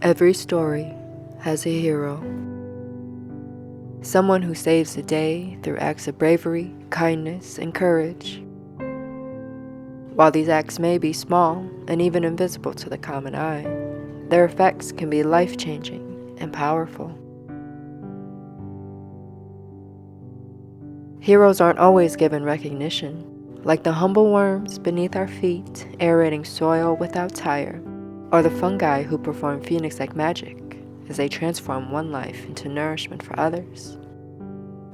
Every story has a hero. Someone who saves the day through acts of bravery, kindness, and courage. While these acts may be small and even invisible to the common eye, their effects can be life-changing and powerful. Heroes aren't always given recognition, like the humble worms beneath our feet aerating soil without tire, or the fungi who perform phoenix-like magic as they transform one life into nourishment for others.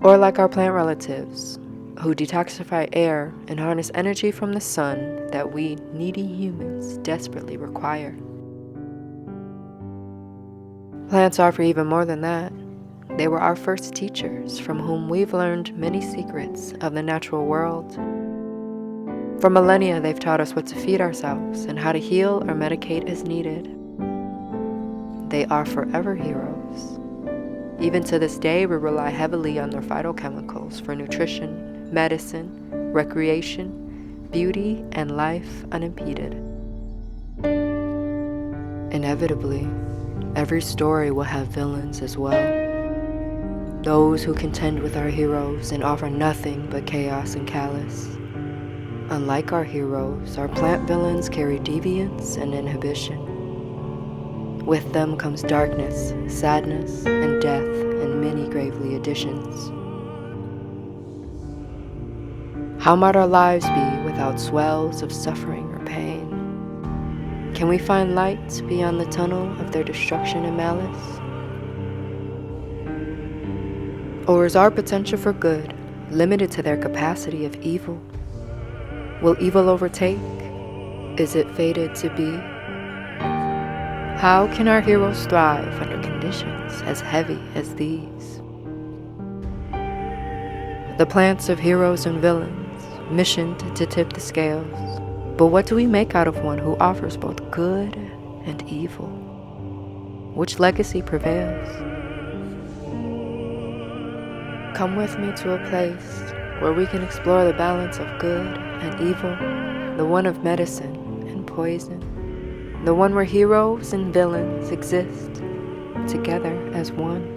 Or like our plant relatives, who detoxify air and harness energy from the sun that we needy humans desperately require. Plants offer even more than that. They were our first teachers from whom we've learned many secrets of the natural world. For millennia, they've taught us what to feed ourselves and how to heal or medicate as needed. They are forever heroes. Even to this day, we rely heavily on their phytochemicals for nutrition, medicine, recreation, beauty, and life unimpeded. Inevitably, every story will have villains as well. Those who contend with our heroes and offer nothing but chaos and callous. Unlike our heroes, our plant villains carry deviance and inhibition. With them comes darkness, sadness, and death, and many gravely additions. How might our lives be without swells of suffering or pain? Can we find light beyond the tunnel of their destruction and malice? Or is our potential for good limited to their capacity of evil? Will evil overtake? Is it fated to be? How can our heroes thrive under conditions as heavy as these? The plants of heroes and villains, missioned to tip the scales. But what do we make out of one who offers both good and evil? Which legacy prevails? Come with me to a place where we can explore the balance of good and evil, the one of medicine and poison, the one where heroes and villains exist together as one.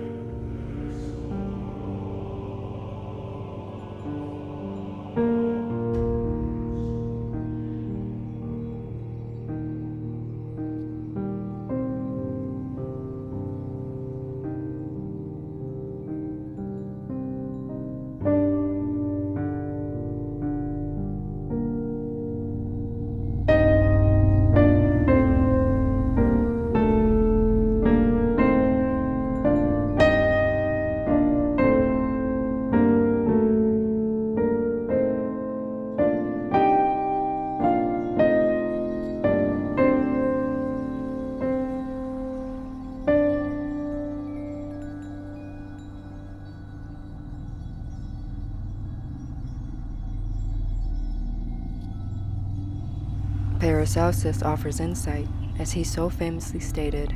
Paracelsus offers insight, as he so famously stated,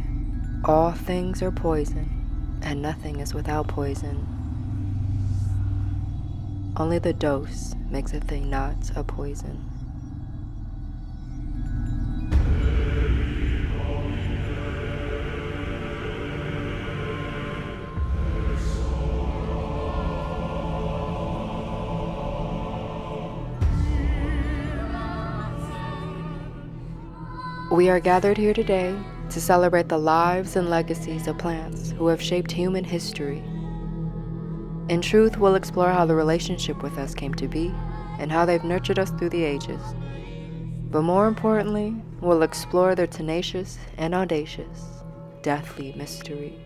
"All things are poison, and nothing is without poison. Only the dose makes a thing not a poison." We are gathered here today to celebrate the lives and legacies of plants who have shaped human history. In truth, we'll explore how the relationship with us came to be and how they've nurtured us through the ages. But more importantly, we'll explore their tenacious and audacious, deathly mysteries.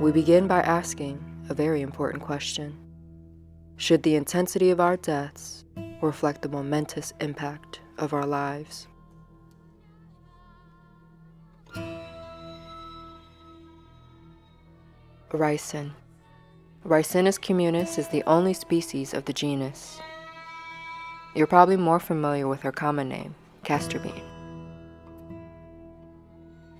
We begin by asking a very important question. Should the intensity of our deaths reflect the momentous impact of our lives? Ricin. Ricinus communis is the only species of the genus. You're probably more familiar with her common name, Atropine.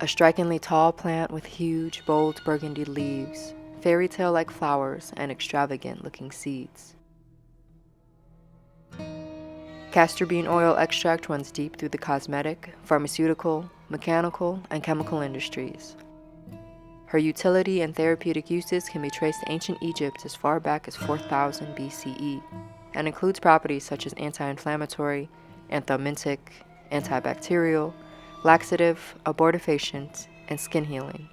A strikingly tall plant with huge, bold burgundy leaves, fairy tale-like flowers, and extravagant-looking seeds. Castor bean oil extract runs deep through the cosmetic, pharmaceutical, mechanical, and chemical industries. Her utility and therapeutic uses can be traced to ancient Egypt as far back as 4000 BCE, and includes properties such as anti-inflammatory, anthelmintic, antibacterial, laxative, abortifacient, and skin healing.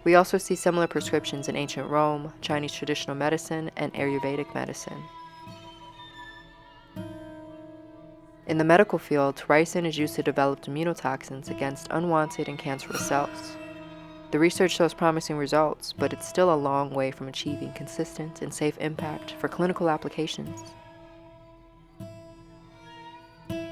We also see similar prescriptions in ancient Rome, Chinese traditional medicine, and Ayurvedic medicine. In the medical field, ricin is used to develop immunotoxins against unwanted and cancerous cells. The research shows promising results, but it's still a long way from achieving consistent and safe impact for clinical applications.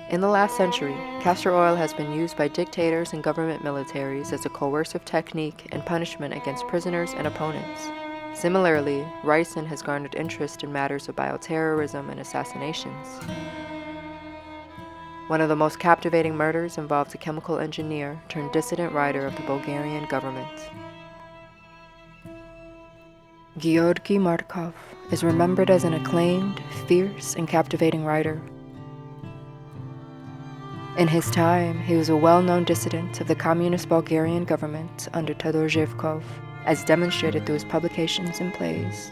In the last century, castor oil has been used by dictators and government militaries as a coercive technique and punishment against prisoners and opponents. Similarly, ricin has garnered interest in matters of bioterrorism and assassinations. One of the most captivating murders involved a chemical engineer turned dissident writer of the Bulgarian government. Georgy Markov is remembered as an acclaimed, fierce, and captivating writer. In his time, he was a well-known dissident of the communist Bulgarian government under Todor Zhivkov, as demonstrated through his publications and plays.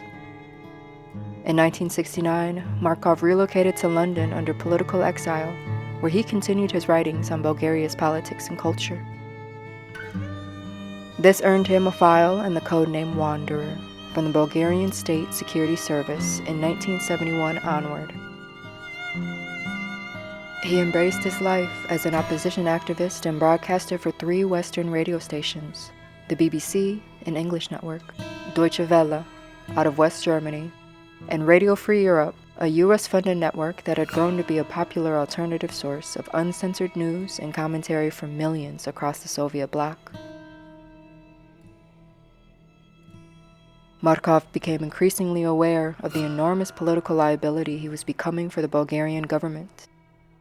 In 1969, Markov relocated to London under political exile, where he continued his writings on Bulgaria's politics and culture. This earned him a file and the codename Wanderer from the Bulgarian State Security Service in 1971 onward. He embraced his life as an opposition activist and broadcaster for 3 Western radio stations, the BBC, an English network, Deutsche Welle, out of West Germany, and Radio Free Europe, a US-funded network that had grown to be a popular alternative source of uncensored news and commentary for millions across the Soviet bloc. Markov became increasingly aware of the enormous political liability he was becoming for the Bulgarian government.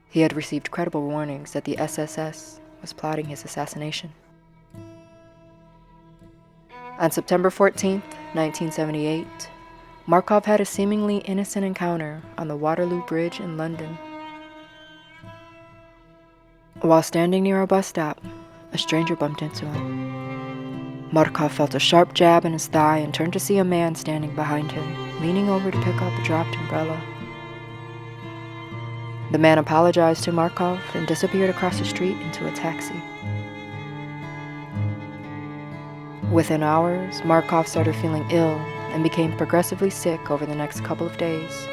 He had received credible warnings that the SSS was plotting his assassination. On September 14, 1978, Markov had a seemingly innocent encounter on the Waterloo Bridge in London. While standing near a bus stop, a stranger bumped into him. Markov felt a sharp jab in his thigh and turned to see a man standing behind him, leaning over to pick up a dropped umbrella. The man apologized to Markov and disappeared across the street into a taxi. Within hours, Markov started feeling ill and became progressively sick over the next couple of days.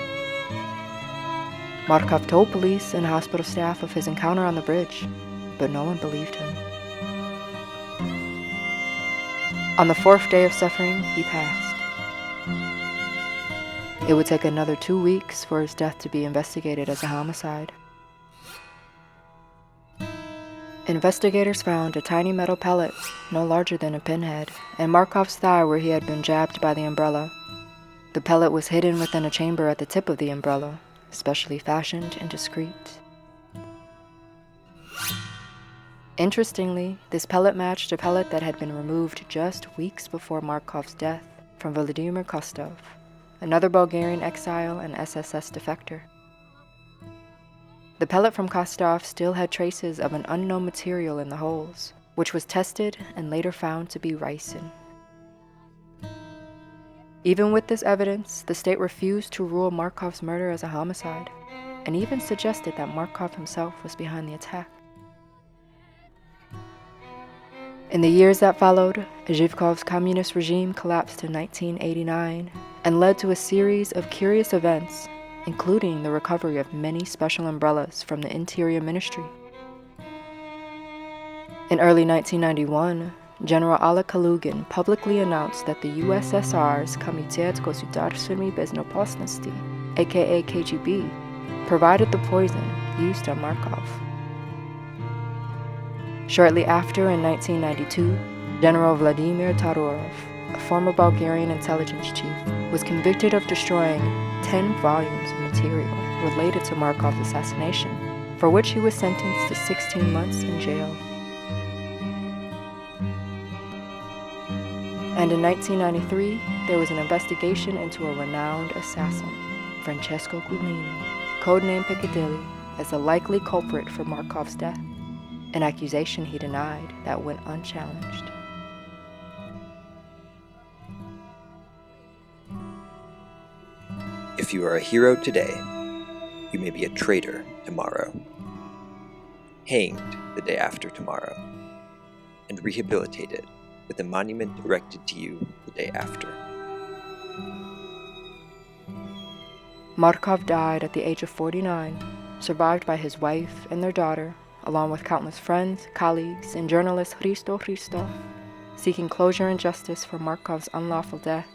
Markov told police and hospital staff of his encounter on the bridge, but no one believed him. On the 4th day of suffering, he passed. It would take another 2 weeks for his death to be investigated as a homicide. Investigators found a tiny metal pellet, no larger than a pinhead, in Markov's thigh where he had been jabbed by the umbrella. The pellet was hidden within a chamber at the tip of the umbrella, specially fashioned and discreet. Interestingly, this pellet matched a pellet that had been removed just weeks before Markov's death from Vladimir Kostov, another Bulgarian exile and SSS defector. The pellet from Kostov still had traces of an unknown material in the holes, which was tested and later found to be ricin. Even with this evidence, the state refused to rule Markov's murder as a homicide, and even suggested that Markov himself was behind the attack. In the years that followed, Zhivkov's communist regime collapsed in 1989 and led to a series of curious events, including the recovery of many special umbrellas from the Interior Ministry. In early 1991, General Oleg Kalugin publicly announced that the USSR's Komitet Gosударственной Безопасности, aka KGB, provided the poison used on Markov. Shortly after, in 1992, General Vladimir Todorov, a former Bulgarian intelligence chief, was convicted of destroying 10 volumes of material related to Markov's assassination, for which he was sentenced to 16 months in jail. And in 1993, there was an investigation into a renowned assassin, Francesco Guglino, codenamed Piccadilly, as the likely culprit for Markov's death, an accusation he denied that went unchallenged. If you are a hero today, you may be a traitor tomorrow, hanged the day after tomorrow, and rehabilitated with a monument erected to you the day after. Markov died at the age of 49, survived by his wife and their daughter, along with countless friends, colleagues, and journalist Christov, seeking closure and justice for Markov's unlawful death.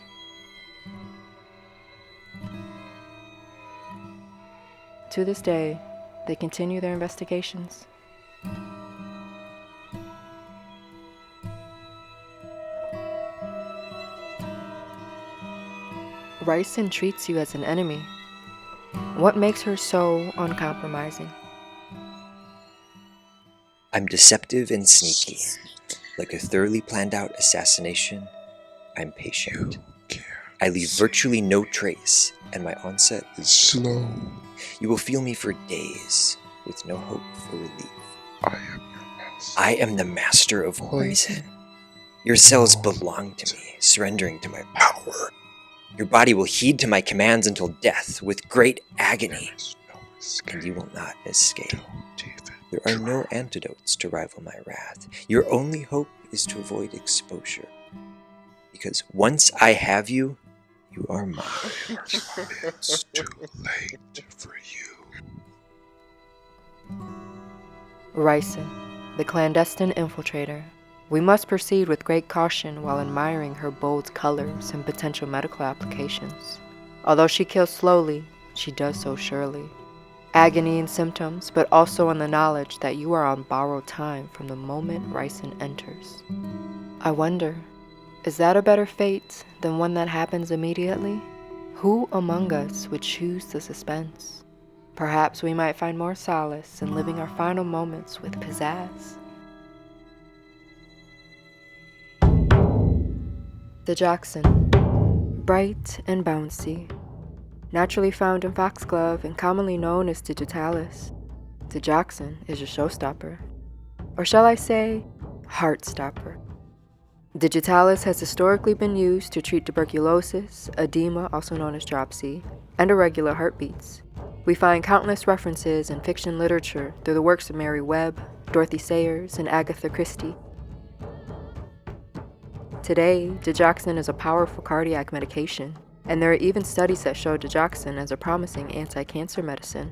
To this day, they continue their investigations. Ricin treats you as an enemy. What makes her so uncompromising? I'm deceptive and sneaky. Like a thoroughly planned out assassination, I'm patient. I leave virtually no trace, and my onset is slow. You will feel me for days, with no hope for relief. I am the master of poison. Your cells belong to me, surrendering to my power. Your body will heed to my commands until death, with great agony, and you will not escape. There are no antidotes to rival my wrath. Your only hope is to avoid exposure, because once I have you, you are mine. It's too late for you. Ricin, the clandestine infiltrator. We must proceed with great caution while admiring her bold colors and potential medical applications. Although she kills slowly, she does so surely. Agony in symptoms, but also in the knowledge that you are on borrowed time from the moment Ricin enters. I wonder, is that a better fate than one that happens immediately? Who among us would choose the suspense? Perhaps we might find more solace in living our final moments with pizzazz. The Jackson, bright and bouncy, naturally found in foxglove and commonly known as digitalis. The Jackson is a showstopper, or shall I say, heartstopper. Digitalis has historically been used to treat tuberculosis, edema, also known as dropsy, and irregular heartbeats. We find countless references in fiction literature through the works of Mary Webb, Dorothy Sayers, and Agatha Christie. Today, digoxin is a powerful cardiac medication, and there are even studies that show digoxin as a promising anti-cancer medicine.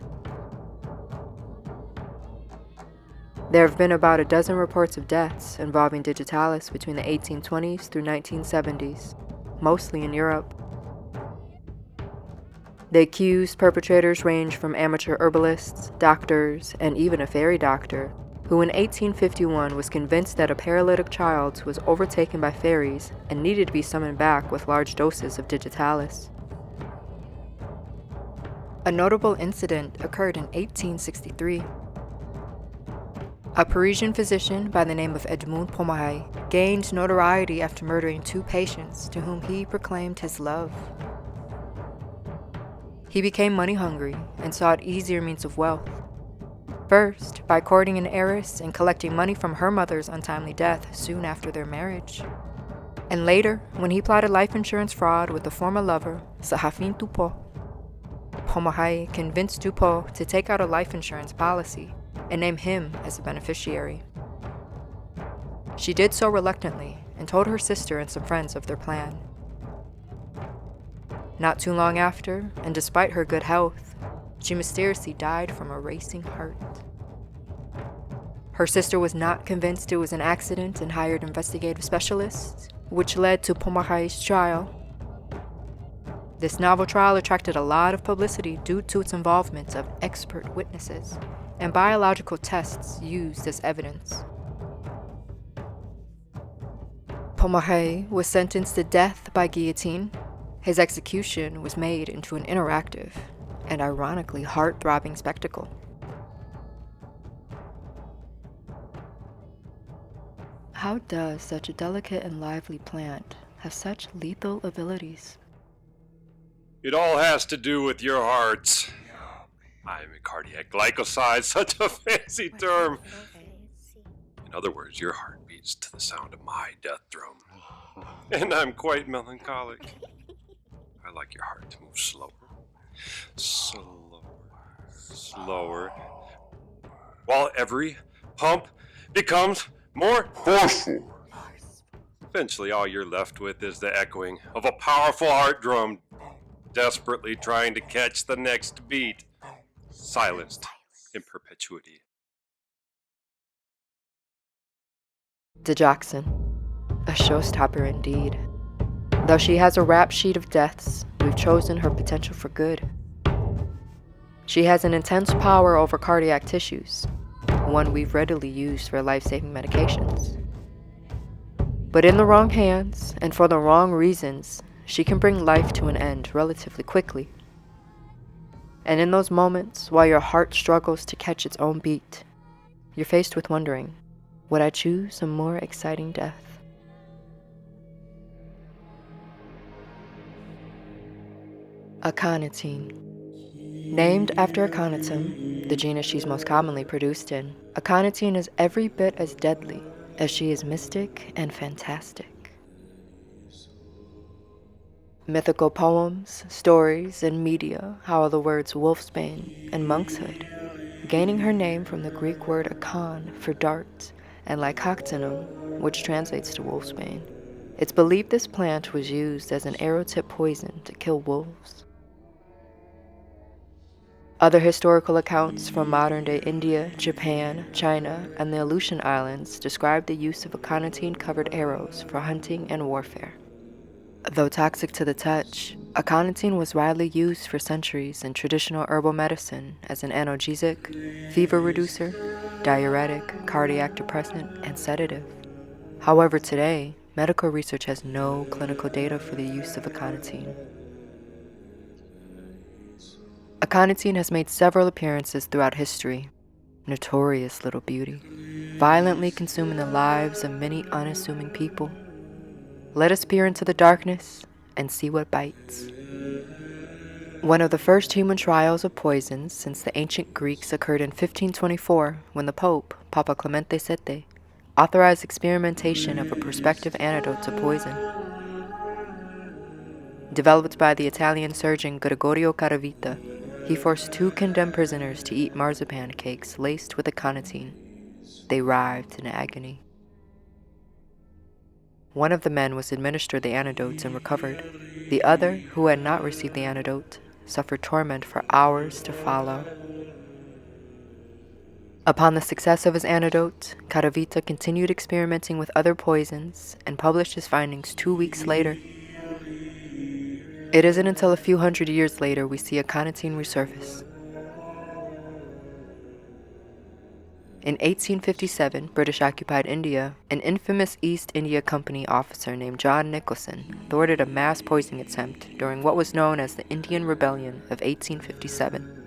There have been about a dozen reports of deaths involving digitalis between the 1820s through 1970s, mostly in Europe. The accused perpetrators range from amateur herbalists, doctors, and even a fairy doctor, who in 1851 was convinced that a paralytic child was overtaken by fairies and needed to be summoned back with large doses of digitalis. A notable incident occurred in 1863. A Parisian physician by the name of Edmond Pommery gained notoriety after murdering 2 patients to whom he proclaimed his love. He became money-hungry and sought easier means of wealth. First, by courting an heiress and collecting money from her mother's untimely death soon after their marriage. And later, when he plotted life insurance fraud with a former lover, Séraphine Dupont, Pommery convinced Dupont to take out a life insurance policy and name him as the beneficiary. She did so reluctantly and told her sister and some friends of their plan. Not too long after, and despite her good health, she mysteriously died from a racing heart. Her sister was not convinced it was an accident and hired investigative specialists, which led to Pommery's trial. This novel trial attracted a lot of publicity due to its involvement of expert witnesses and biological tests used as evidence. Pommery was sentenced to death by guillotine. His execution was made into an interactive and ironically heart-throbbing spectacle. How does such a delicate and lively plant have such lethal abilities? It all has to do with your hearts. I'm a cardiac glycoside, such a fancy term. In other words, your heart beats to the sound of my death drum. And I'm quite melancholic. I like your heart to move slower, slower, while every pump becomes more Forceful. Eventually, all you're left with is the echoing of a powerful heart drum, desperately trying to catch the next beat, silenced in perpetuity. Jackson, a showstopper indeed. Though she has a rap sheet of deaths, we've chosen her potential for good. She has an intense power over cardiac tissues, one we've readily used for life-saving medications. But in the wrong hands, and for the wrong reasons, she can bring life to an end relatively quickly. And in those moments, while your heart struggles to catch its own beat, you're faced with wondering, would I choose a more exciting death? Aconitine. Named after Aconitum, the genus she's most commonly produced in, Aconitine is every bit as deadly as she is mystic and fantastic. Mythical poems, stories, and media howl the words wolfsbane and monkshood, gaining her name from the Greek word akon for dart and lycoctinum, which translates to wolfsbane. It's believed this plant was used as an arrow-tip poison to kill wolves. Other historical accounts from modern-day India, Japan, China, and the Aleutian Islands describe the use of aconitine-covered arrows for hunting and warfare. Though toxic to the touch, aconitine was widely used for centuries in traditional herbal medicine as an analgesic, fever reducer, diuretic, cardiac depressant, and sedative. However, today, medical research has no clinical data for the use of aconitine. Aconitine has made several appearances throughout history. Notorious little beauty, violently consuming the lives of many unassuming people. Let us peer into the darkness and see what bites. One of the first human trials of poisons since the ancient Greeks occurred in 1524 when the Pope, Papa Clemente VII, authorized experimentation of a prospective antidote to poison. Developed by the Italian surgeon Gregorio Caravita, he forced 2 condemned prisoners to eat marzipan cakes laced with aconitine. They writhed in agony. One of the men was administered the antidotes and recovered. The other, who had not received the antidote, suffered torment for hours to follow. Upon the success of his antidote, Caravita continued experimenting with other poisons and published his findings 2 weeks later. It isn't until a few hundred years later we see aconitine resurface. In 1857, British-occupied India, an infamous East India Company officer named John Nicholson thwarted a mass poisoning attempt during what was known as the Indian Rebellion of 1857.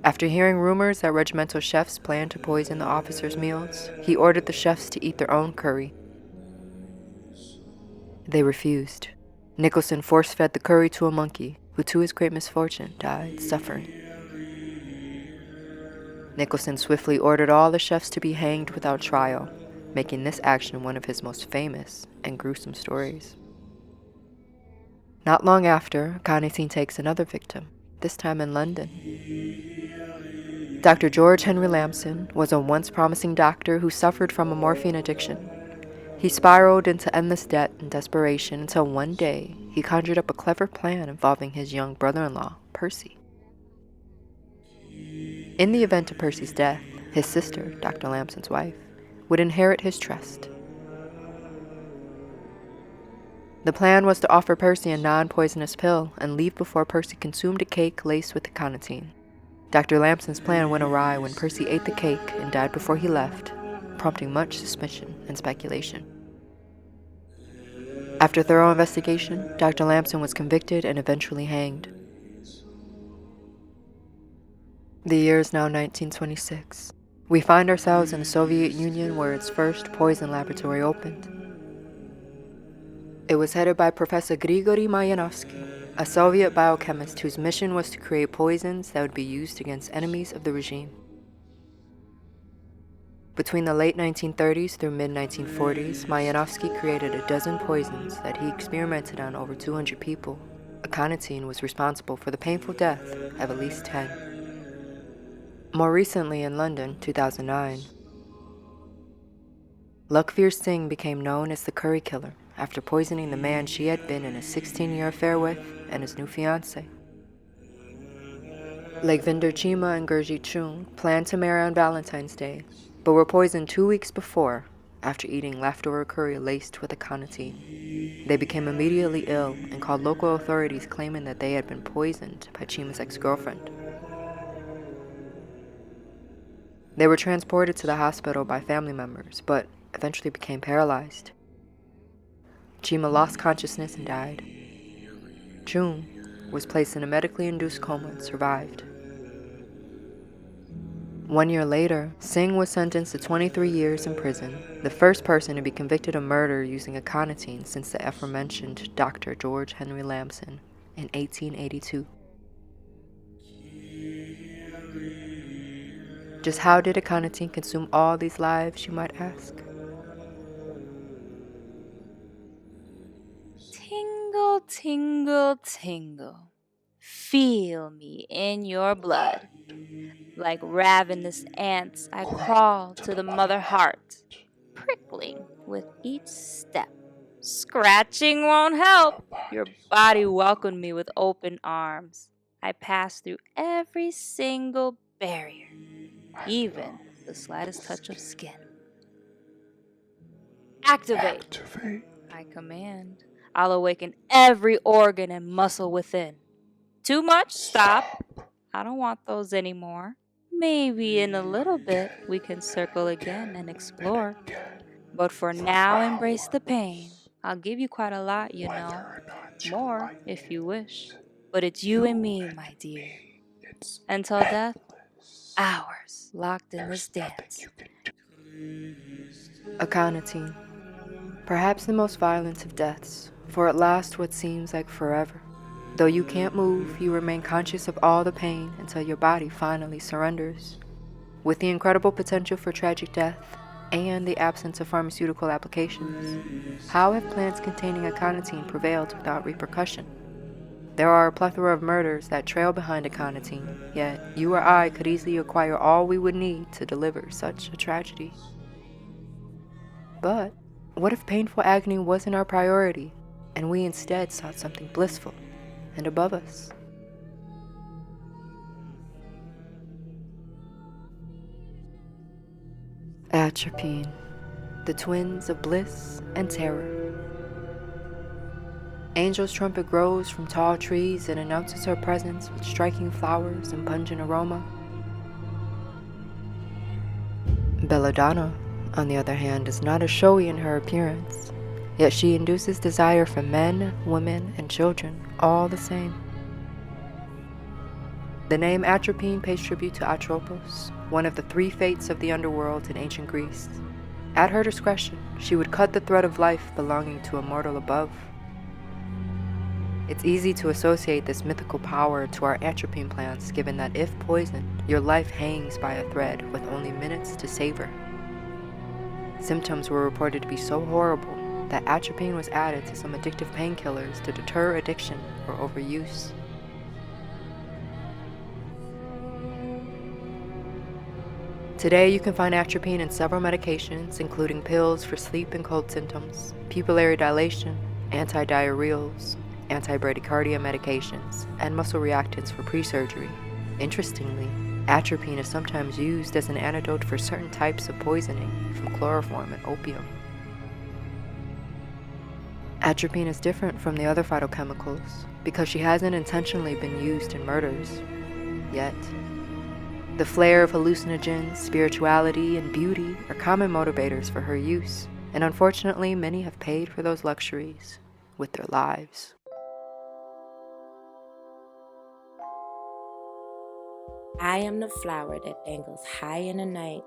After hearing rumors that regimental chefs planned to poison the officers' meals, he ordered the chefs to eat their own curry. They refused. Nicholson force-fed the curry to a monkey, who to his great misfortune died suffering. Nicholson swiftly ordered all the chefs to be hanged without trial, making this action one of his most famous and gruesome stories. Not long after, aconitine takes another victim, this time in London. Dr. George Henry Lamson was a once promising doctor who suffered from a morphine addiction. He spiraled into endless debt and desperation until one day he conjured up a clever plan involving his young brother-in-law, Persche. In the event of Percy's death, his sister, Dr. Lamson's wife, would inherit his trust. The plan was to offer Percy a non-poisonous pill and leave before Percy consumed a cake laced with aconitine. Dr. Lamson's plan went awry when Percy ate the cake and died before he left, prompting much suspicion and speculation. After thorough investigation, Dr. Lamson was convicted and eventually hanged. The year is now 1926. We find ourselves in the Soviet Union where its first poison laboratory opened. It was headed by Professor Grigory Mayanovsky, a Soviet biochemist whose mission was to create poisons that would be used against enemies of the regime. Between the late 1930s through mid-1940s, Mayanovsky created a dozen poisons that he experimented on over 200 people. Coniine was responsible for the painful death of at least 10. More recently in London, 2009, Lakhvir Singh became known as the Curry Killer after poisoning the man she had been in a 16-year affair with and his new fiancé. Lakhvinder Chima and Gurjit Chung planned to marry on Valentine's Day, but were poisoned 2 weeks before after eating leftover curry laced with a Coniine. They became immediately ill and called local authorities claiming that they had been poisoned by Chima's ex-girlfriend. They were transported to the hospital by family members, but eventually became paralyzed. Chima lost consciousness and died. Chung was placed in a medically induced coma and survived. 1 year later, Singh was sentenced to 23 years in prison, the first person to be convicted of murder using a Coniine since the aforementioned Dr. George Henry Lamson in 1882. Just how did a Coniine consume all these lives, you might ask? Tingle, tingle, tingle. Feel me in your blood. Like ravenous ants, I crawl to the mother heart, prickling with each step. Scratching won't help. Your body welcomed me with open arms. I passed through every single barrier, even the slightest touch of skin. Activate, I command. I'll awaken every organ and muscle within. Too much? Stop. I don't want those anymore. Maybe in a little bit we can circle again and explore. But for now, embrace the pain. I'll give you quite a lot, you know. More, if you wish. But it's you and me, my dear. Until death, hours locked in this dance. A Coniine, perhaps the most violent of deaths, for it lasts what seems like forever. Though you can't move, you remain conscious of all the pain until your body finally surrenders. With the incredible potential for tragic death and the absence of pharmaceutical applications, how have plants containing a Coniine prevailed without repercussion? There are a plethora of murders that trail behind a Coniine, yet you or I could easily acquire all we would need to deliver such a tragedy. But what if painful agony wasn't our priority, and we instead sought something blissful and above us? Atropine, the twins of bliss and terror. Angel's trumpet grows from tall trees and announces her presence with striking flowers and pungent aroma. Belladonna, on the other hand, is not as showy in her appearance, yet she induces desire for men, women, and children all the same. The name Atropine pays tribute to Atropos, one of the three fates of the underworld in ancient Greece. At her discretion, she would cut the thread of life belonging to a mortal above. It's easy to associate this mythical power to our atropine plants, given that if poisoned, your life hangs by a thread with only minutes to savor. Symptoms were reported to be so horrible that atropine was added to some addictive painkillers to deter addiction or overuse. Today, you can find atropine in several medications, including pills for sleep and cold symptoms, pupillary dilation, antidiarrheals, anti-bradycardia medications, and muscle reactants for pre-surgery. Interestingly, atropine is sometimes used as an antidote for certain types of poisoning from chloroform and opium. Atropine is different from the other phytochemicals because she hasn't intentionally been used in murders, yet. The flair of hallucinogens, spirituality, and beauty are common motivators for her use, and unfortunately many have paid for those luxuries with their lives. I am the flower that dangles high in the night.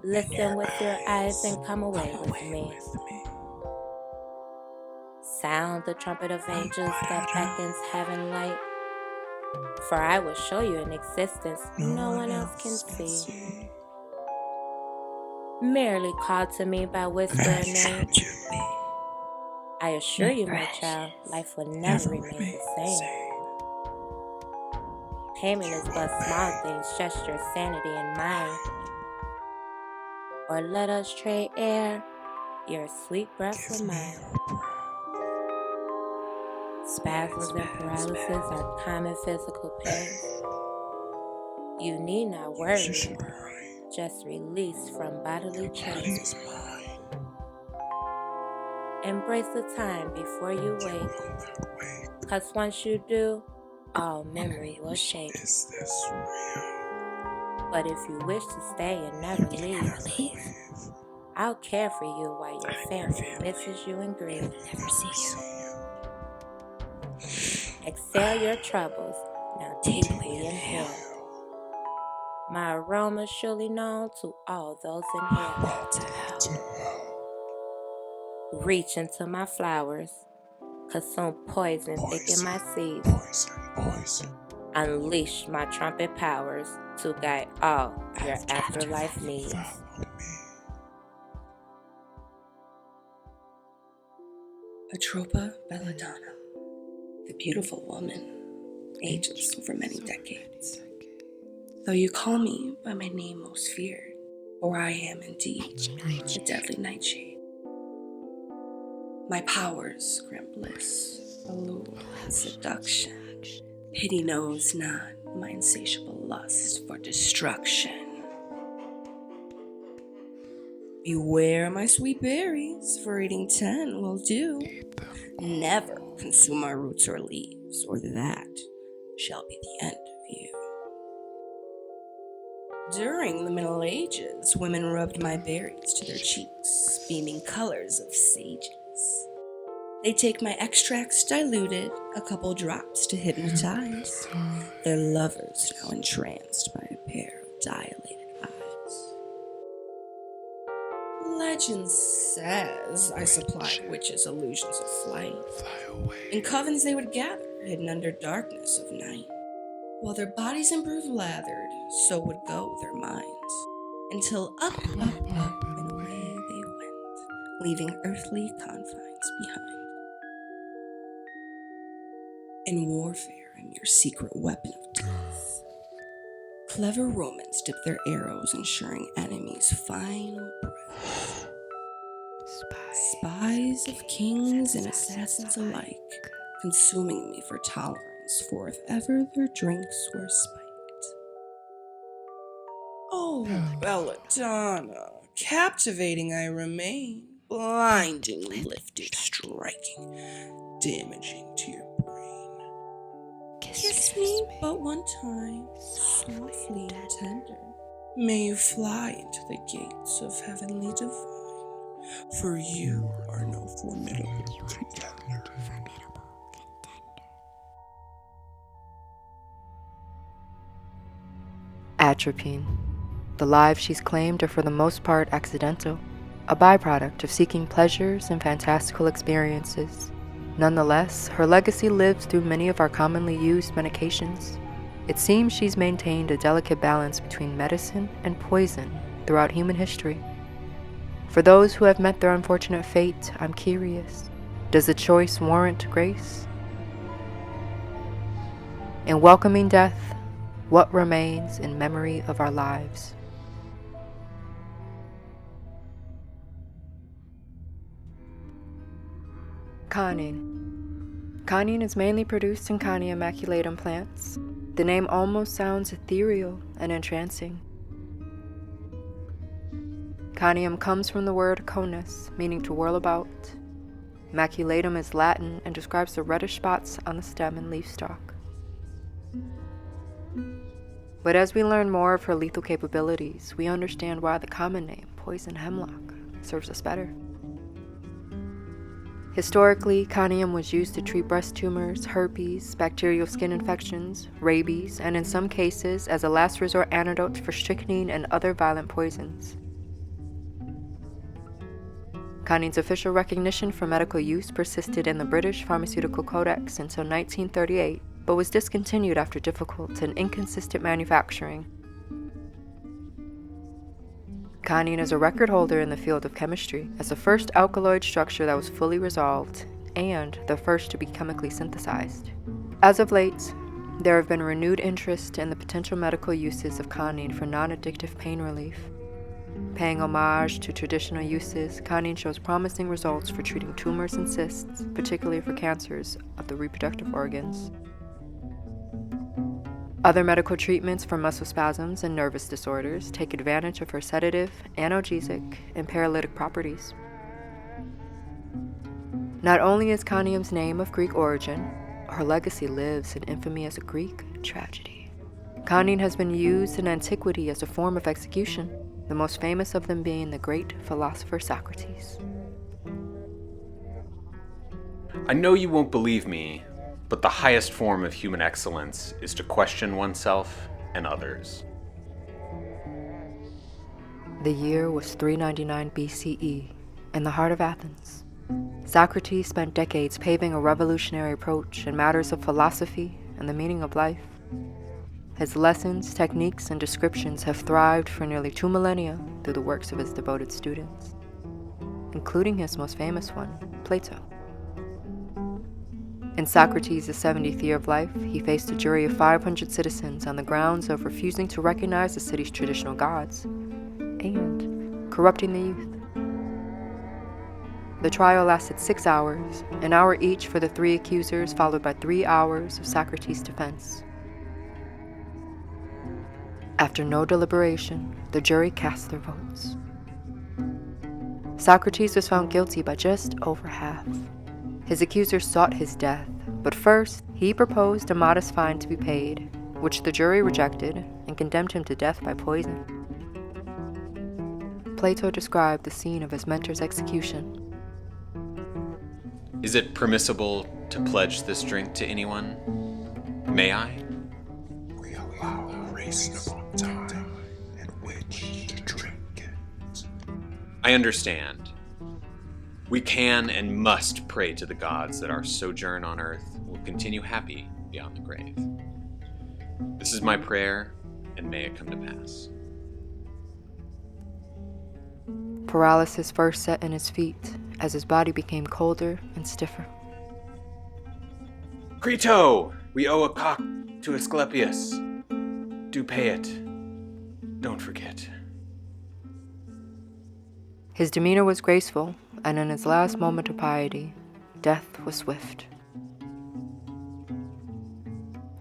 Listen with your eyes and come away with me. Sound the trumpet of angels that beckons heaven light. For I will show you an existence no one else can see. Merely call to me by whisper and name. I assure you, my child, life will never remain the same. Payment is but small things, gestures, sanity, and mind. Or let us trade air, your sweet breath for mine. Spasms and paralysis are common physical pains. You need not worry, just release from bodily chains. Embrace the time before you wake, 'cause once you do, all memory will shake. But if you wish to stay and never leave, I'll care for you while your family misses you and grieves. Exhale your troubles, now deeply inhale. My aroma surely known to all those in here. Reach into my flowers, consume poison thick in my seeds. Unleash my trumpet powers to guide all your afterlife needs. Atropine belladonna, the beautiful woman, ages over many decades. Though you call me by my name most feared, for I am indeed the deadly nightshade. My powers grant bliss, allure, seduction. Pity knows not my insatiable lust for destruction. Beware my sweet berries, for eating 10 will do. Never consume my roots or leaves, or that shall be the end of you. During the Middle Ages, women rubbed my berries to their cheeks, beaming colors of sages. They take my extracts diluted, a couple drops to hypnotize their lovers, now entranced by a pair of dilated eyes. Legend says I supplied witches illusions of flight. In covens they would gather, hidden under darkness of night. While their bodies in brews lathered, so would go their minds, until up, and away they went, leaving earthly confines behind. In warfare, I'm your secret weapon of death. Clever Romans dip their arrows, ensuring enemies' final breath. Spies of kings and assassins alike, consuming me for tolerance, for if ever their drinks were spiked. Oh, belladonna, captivating I remain, blinding, lifting, striking, damaging to your brain. Kiss me but one time, softly and tender. May you fly into the gates of heavenly divine, for you are no formidable contender. Atropine. The lives she's claimed are for the most part accidental, a byproduct of seeking pleasures and fantastical experiences. Nonetheless, her legacy lives through many of our commonly used medications. It seems she's maintained a delicate balance between medicine and poison throughout human history. For those who have met their unfortunate fate, I'm curious, does the choice warrant grace? In welcoming death, what remains in memory of our lives? Coniine. Coniine is mainly produced in Coniine maculatum plants. The name almost sounds ethereal and entrancing. Coniine comes from the word conus, meaning to whirl about. Maculatum is Latin and describes the reddish spots on the stem and leaf stalk. But as we learn more of her lethal capabilities, we understand why the common name, poison hemlock, serves us better. Historically, Coniine was used to treat breast tumors, herpes, bacterial skin infections, rabies, and in some cases as a last resort antidote for strychnine and other violent poisons. Conine's official recognition for medical use persisted in the British Pharmaceutical Codex until 1938, but was discontinued after difficult and inconsistent manufacturing. Coniine is a record holder in the field of chemistry as the first alkaloid structure that was fully resolved and the first to be chemically synthesized. As of late, there have been renewed interest in the potential medical uses of Coniine for non-addictive pain relief. Paying homage to traditional uses, Coniine shows promising results for treating tumors and cysts, particularly for cancers of the reproductive organs. Other medical treatments for muscle spasms and nervous disorders take advantage of her sedative, analgesic, and paralytic properties. Not only is Conine's name of Greek origin, her legacy lives in infamy as a Greek tragedy. Coniine has been used in antiquity as a form of execution, the most famous of them being the great philosopher Socrates. I know you won't believe me, but the highest form of human excellence is to question oneself and others. The year was 399 BCE, in the heart of Athens. Socrates spent decades paving a revolutionary approach in matters of philosophy and the meaning of life. His lessons, techniques, and descriptions have thrived for nearly 2 millennia through the works of his devoted students, including his most famous one, Plato. In Socrates' 70th year of life, he faced a jury of 500 citizens on the grounds of refusing to recognize the city's traditional gods and corrupting the youth. The trial lasted 6 hours, an hour each for the 3 accusers, followed by 3 hours of Socrates' defense. After no deliberation, the jury cast their votes. Socrates was found guilty by just over half. His accusers sought his death, but first, he proposed a modest fine to be paid, which the jury rejected and condemned him to death by poison. Plato described the scene of his mentor's execution. Is it permissible to pledge this drink to anyone? May I? We allow a reasonable time in which to drink it. I understand. We can and must pray to the gods that our sojourn on earth will continue happy beyond the grave. This is my prayer, and may it come to pass. Paralysis first set in his feet as his body became colder and stiffer. Crito! We owe a cock to Asclepius. Do pay it. Don't forget. His demeanor was graceful, and in his last moment of piety, death was swift.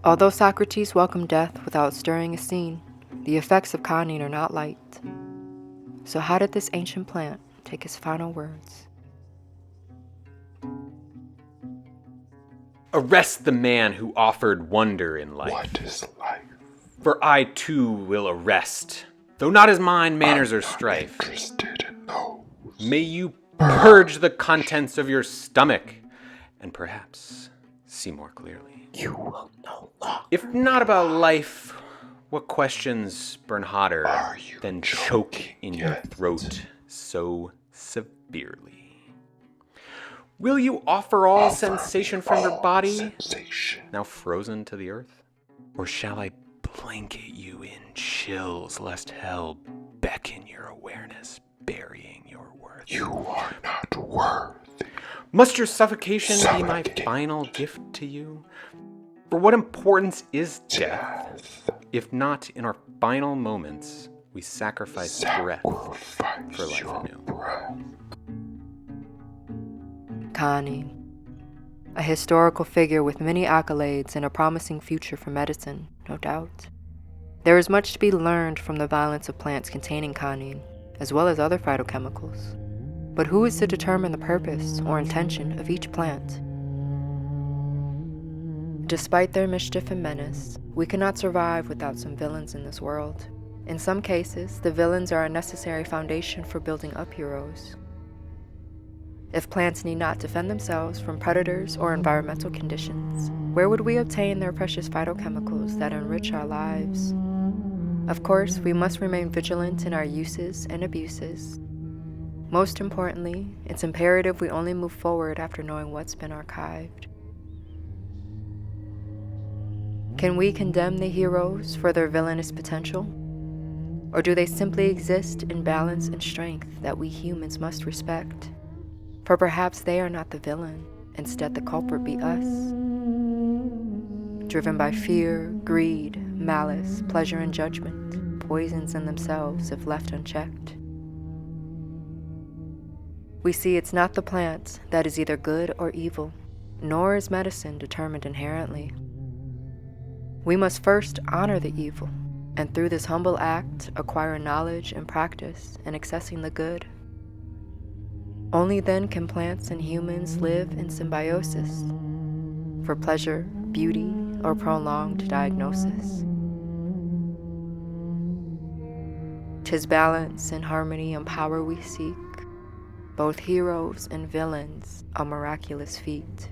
Although Socrates welcomed death without stirring a scene, the effects of Coniine are not light. So how did this ancient plant take his final words? Arrest the man who offered wonder in life. What is life? For I too will arrest, though not as mine manners or strife. Interested in those. May you purge the contents of your stomach, and perhaps see more clearly. You will no longer. If not about life, what questions burn hotter Are you than choke in your yet? throat so severely? Will you offer all sensation from your body, Sensation. now frozen to the earth? Or shall I blanket you in chills, lest hell beckon your awareness, burying your worth? You are not worthy. Must your suffocation be my final gift to you? For what importance is death, if not in our final moments we sacrifice breath for life anew? Coniine, a historical figure with many accolades and a promising future for medicine, no doubt. There is much to be learned from the violence of plants containing coniine, as well as other phytochemicals. But who is to determine the purpose or intention of each plant? Despite their mischief and menace, we cannot survive without some villains in this world. In some cases, the villains are a necessary foundation for building up heroes. If plants need not defend themselves from predators or environmental conditions, where would we obtain their precious phytochemicals that enrich our lives? Of course, we must remain vigilant in our uses and abuses. Most importantly, it's imperative we only move forward after knowing what's been archived. Can we condemn the heroes for their villainous potential? Or do they simply exist in balance and strength that we humans must respect? For perhaps they are not the villain, instead the culprit be us. Driven by fear, greed, malice, pleasure, and judgment, poisons in themselves if left unchecked. We see it's not the plant that is either good or evil, nor is medicine determined inherently. We must first honor the evil, and through this humble act, acquire knowledge and practice in accessing the good. Only then can plants and humans live in symbiosis, for pleasure, beauty, or prolonged diagnosis. 'Tis balance and harmony and power we seek, both heroes and villains, a miraculous feat.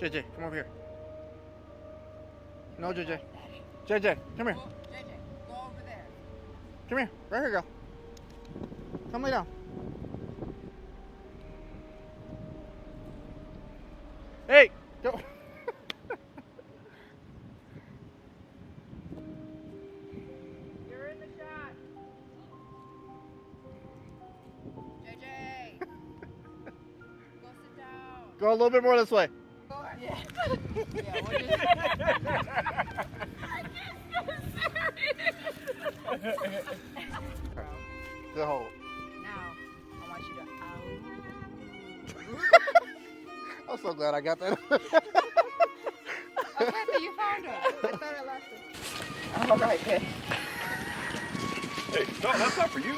JJ, come over here. No, JJ. JJ, come here. JJ, go over there. Come here. Right here, girl. Come lay down. Hey, go. You're in the shot. JJ. Go sit down. Go a little bit more this way. Yeah. Yeah, we're just... The whole. Now, I want you to I'm so glad I got that. I'm glad that you found her. I thought I lost her. All right, good. Hey, no, that's not for you.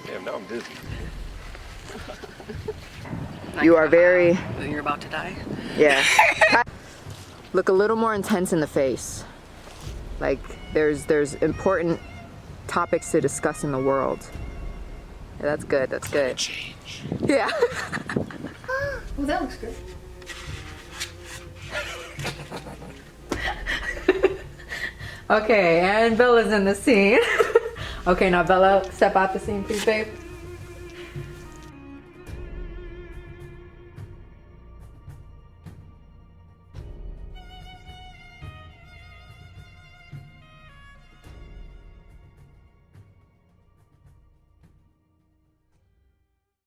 Damn, now I'm dizzy. You are very... You're about to die? Yeah. Look a little more intense in the face. Like there's important topics to discuss in the world. Yeah, that's good, that's good. Change. Yeah. Well, that looks good. Okay, and Bella's in the scene. Okay, now Bella, step out the scene, please, babe.